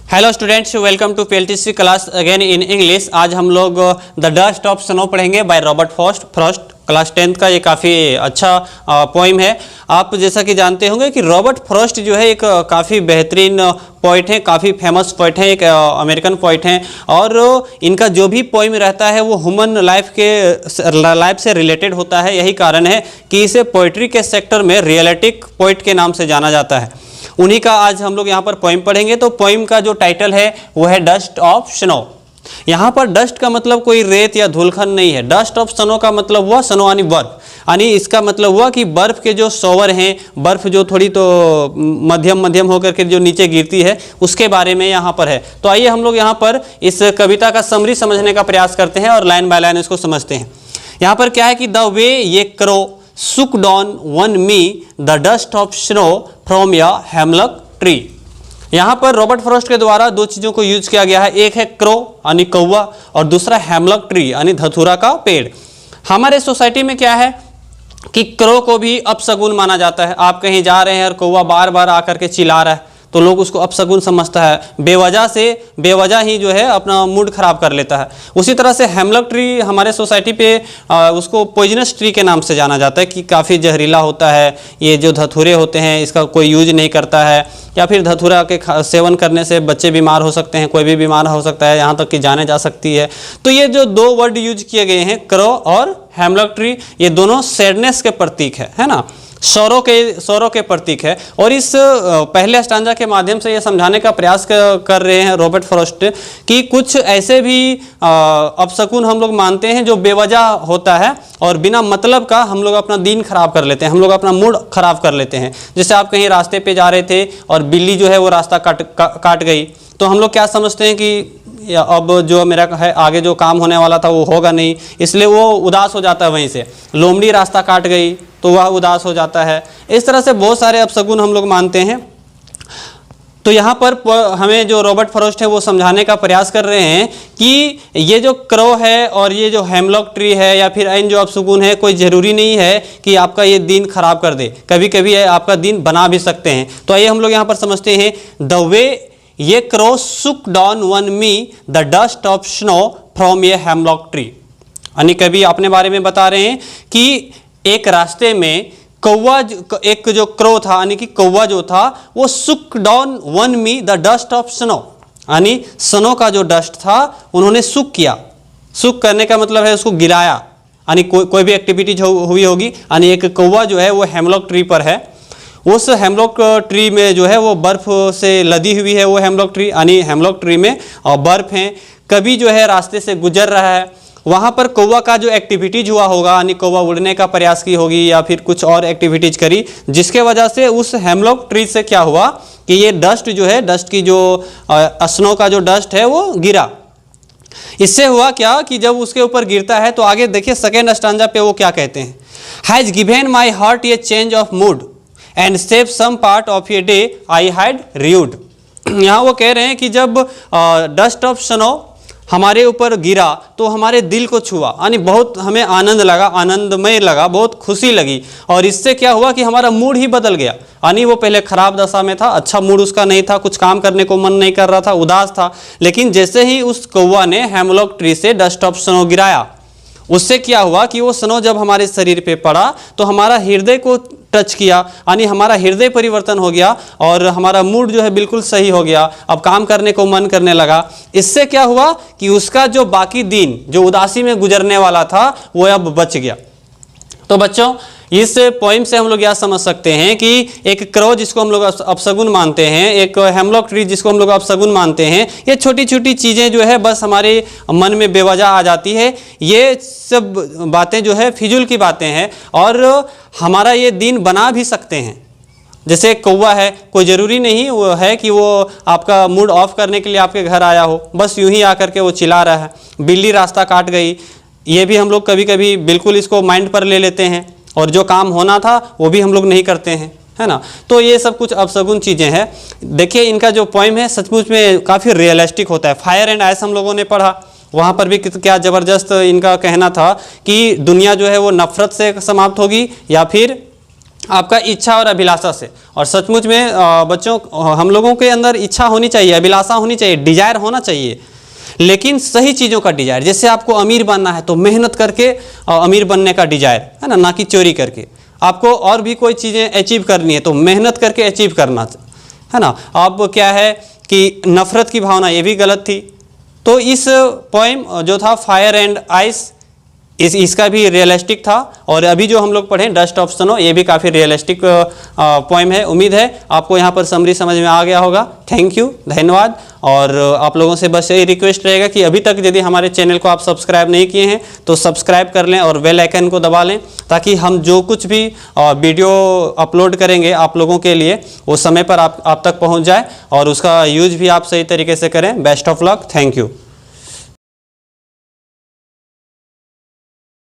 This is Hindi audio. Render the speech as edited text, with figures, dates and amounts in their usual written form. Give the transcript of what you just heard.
Hello students, welcome to PLTC class again in English. आज हम लोग द डस्ट ऑफ स्नो पढ़ेंगे by Robert Frost. Class 10th का ये काफ़ी अच्छा पोइम है। आप जैसा कि जानते होंगे कि रॉबर्ट फ्रॉस्ट जो है एक काफ़ी बेहतरीन पोइट है, काफ़ी फेमस पोइट है, एक अमेरिकन पोइट हैं। और इनका जो भी पोइम रहता है वो ह्यूमन लाइफ से रिलेटेड होता है। यही कारण है कि इसे पोइट्री के सेक्टर में रियलिटिक पोइट के नाम से जाना जाता है। उन्हीं का आज हम लोग यहाँ पर पोइम पढ़ेंगे। तो पोइम का जो टाइटल है वो है डस्ट ऑफ स्नो। यहाँ पर डस्ट का मतलब कोई रेत या धूलखंड नहीं है। डस्ट ऑफ स्नो का मतलब हुआ स्नो यानी बर्फ, यानी इसका मतलब हुआ कि बर्फ के जो शॉवर हैं, बर्फ जो थोड़ी तो मध्यम होकर के जो नीचे गिरती है उसके बारे में यहाँ पर है। तो आइए हम लोग यहाँ पर इस कविता का समरी समझने का प्रयास करते हैं और लाइन बाय लाइन इसको समझते हैं। यहाँ पर क्या है कि द वे ये crow shook down on me the dust of snow from a hemlock tree। यहाँ पर रॉबर्ट फ्रॉस्ट के द्वारा दो चीज़ों को यूज किया गया है। एक है क्रो यानी कौवा और दूसरा हेमलॉक ट्री यानी धतूरा का पेड़। हमारे सोसाइटी में क्या है कि क्रो को भी अपशगुन माना जाता है। आप कहीं जा रहे हैं और कौवा बार बार आकर के चिल्ला रहा है तो लोग उसको अपशगुन समझता है, बेवजह ही जो है अपना मूड खराब कर लेता है। उसी तरह से हेमलॉक ट्री हमारे सोसाइटी पे उसको पॉइजनस ट्री के नाम से जाना जाता है कि काफ़ी जहरीला होता है। ये जो धतूरे होते हैं इसका कोई यूज नहीं करता है, या फिर धतूरा के सेवन करने से बच्चे बीमार हो सकते हैं, कोई भी बीमार हो सकता है, यहाँ तक कि जाने जा सकती है। तो ये जो दो वर्ड यूज किए गए हैं क्रो और हेमलॉक ट्री, ये दोनों सैडनेस के प्रतीक है ना, सौरों के प्रतीक है। और इस पहले स्टांजा के माध्यम से ये समझाने का प्रयास कर रहे हैं रॉबर्ट फ्रॉस्ट कि कुछ ऐसे भी अपशकुन हम लोग मानते हैं जो बेवजह होता है और बिना मतलब का हम लोग अपना दिन खराब कर लेते हैं, हम लोग अपना मूड खराब कर लेते हैं। जैसे आप कहीं रास्ते पे जा रहे थे और बिल्ली जो है वो रास्ता काट गई तो हम लोग क्या समझते हैं कि अब जो मेरा है आगे जो काम होने वाला था वो होगा नहीं, इसलिए वो उदास हो जाता है। वहीं से लोमड़ी रास्ता काट गई तो वह उदास हो जाता है। इस तरह से बहुत सारे अपशगुन हम लोग मानते हैं। तो यहाँ पर हमें जो रॉबर्ट फ्रॉस्ट है वो समझाने का प्रयास कर रहे हैं कि ये जो क्रो है और ये जो हेमलॉक ट्री है या फिर इन जो अपशगुन है, कोई ज़रूरी नहीं है कि आपका ये दिन खराब कर दे, कभी कभी आपका दिन बना भी सकते हैं। तो आइए हम लोग यहाँ पर समझते हैं। द वे ये crow shook down on me the dust of snow from a hemlock tree। यानी कभी अपने बारे में बता रहे हैं कि एक रास्ते में कौवा, एक जो क्रो था यानी कि कौवा जो था वो shook down on me the dust of snow, यानी स्नो का जो डस्ट था उन्होंने शुक किया। शुक करने का मतलब है उसको गिराया, यानी कोई भी एक्टिविटीज हुई होगी। यानी एक कौवा जो है वो हेमलॉक ट्री पर है, उस हेमलॉक ट्री में जो है वो बर्फ़ से लदी हुई है वो हेमलॉक ट्री, यानी हेमलॉक ट्री में बर्फ़ है। कभी जो है रास्ते से गुजर रहा है, वहाँ पर कौवा का जो एक्टिविटीज़ हुआ होगा, यानी कौवा उड़ने का प्रयास की होगी या फिर कुछ और एक्टिविटीज़ करी, जिसके वजह से उस हेमलॉक ट्री से क्या हुआ कि ये डस्ट जो है, डस्ट की जो स्नो का जो डस्ट है वो गिरा। इससे हुआ क्या कि जब उसके ऊपर गिरता है तो आगे देखिए सेकेंड स्टांजा पे वो क्या कहते हैं। Has given my heart a change of mood and save some part of a day I had rued. यहाँ वो कह रहे हैं कि जब डस्ट ऑफ स्नो हमारे ऊपर गिरा तो हमारे दिल को छुआ, यानी बहुत हमें आनंद लगा, आनंदमय लगा, बहुत खुशी लगी। और इससे क्या हुआ कि हमारा मूड ही बदल गया। यानी वो पहले खराब दशा में था, अच्छा मूड उसका नहीं था, कुछ काम करने को मन नहीं कर रहा था, उदास था। लेकिन जैसे ही उस कौवा ने हेमलॉक ट्री से डस्ट ऑफ स्नो गिराया, उससे क्या हुआ कि वो स्नो जब हमारे शरीर पे पड़ा तो हमारा हृदय को टच किया, यानी हमारा हृदय परिवर्तन हो गया और हमारा मूड जो है बिल्कुल सही हो गया। अब काम करने को मन करने लगा। इससे क्या हुआ कि उसका जो बाकी दिन जो उदासी में गुजरने वाला था वो अब बच गया। तो बच्चों, इस पोइम से हम लोग यह समझ सकते हैं कि एक क्रो जिसको हम लोग अपशगुन मानते हैं, एक हेमलॉक ट्री जिसको हम लोग अपशगुन मानते हैं, ये छोटी छोटी चीज़ें जो है बस हमारे मन में बेवजह आ जाती है। ये सब बातें जो है फिजूल की बातें हैं और हमारा ये दिन बना भी सकते हैं। जैसे कौवा है, कोई ज़रूरी नहीं वो है कि वो आपका मूड ऑफ करने के लिए आपके घर आया हो, बस यूं ही आकर के वो चिल्ला रहा है। बिल्ली रास्ता काट गई, ये भी हम लोग कभी कभी बिल्कुल इसको माइंड पर ले लेते हैं और जो काम होना था वो भी हम लोग नहीं करते हैं, है ना। तो ये सब कुछ अपशगुन चीज़ें हैं। देखिए इनका जो पोइम है सचमुच में काफ़ी रियलिस्टिक होता है। फायर एंड आइस हम लोगों ने पढ़ा, वहाँ पर भी क्या ज़बरदस्त इनका कहना था कि दुनिया जो है वो नफ़रत से समाप्त होगी या फिर आपका इच्छा और अभिलाषा से। और सचमुच में बच्चों, हम लोगों के अंदर इच्छा होनी चाहिए, अभिलाषा होनी चाहिए, डिजायर होना चाहिए, लेकिन सही चीज़ों का डिजायर। जैसे आपको अमीर बनना है तो मेहनत करके अमीर बनने का डिजायर, है ना कि चोरी करके। आपको और भी कोई चीज़ें अचीव करनी है तो मेहनत करके अचीव करना, है ना। अब क्या है कि नफरत की भावना, ये भी गलत थी। तो इस पोएम जो था फायर एंड आइस, इसका भी रियलिस्टिक था। और अभी जो हम लोग पढ़ें डस्ट ऑफ स्नो, ये भी काफ़ी रियलिस्टिक पोएम है। उम्मीद है आपको यहाँ पर समरी समझ में आ गया होगा। थैंक यू, धन्यवाद। और आप लोगों से बस यही रिक्वेस्ट रहेगा कि अभी तक यदि हमारे चैनल को आप सब्सक्राइब नहीं किए हैं तो सब्सक्राइब कर लें और बेल आइकन को दबा लें, ताकि हम जो कुछ भी वीडियो अपलोड करेंगे आप लोगों के लिए वो समय पर आप तक पहुँच जाए और उसका यूज भी आप सही तरीके से करें। Best of luck, thank you.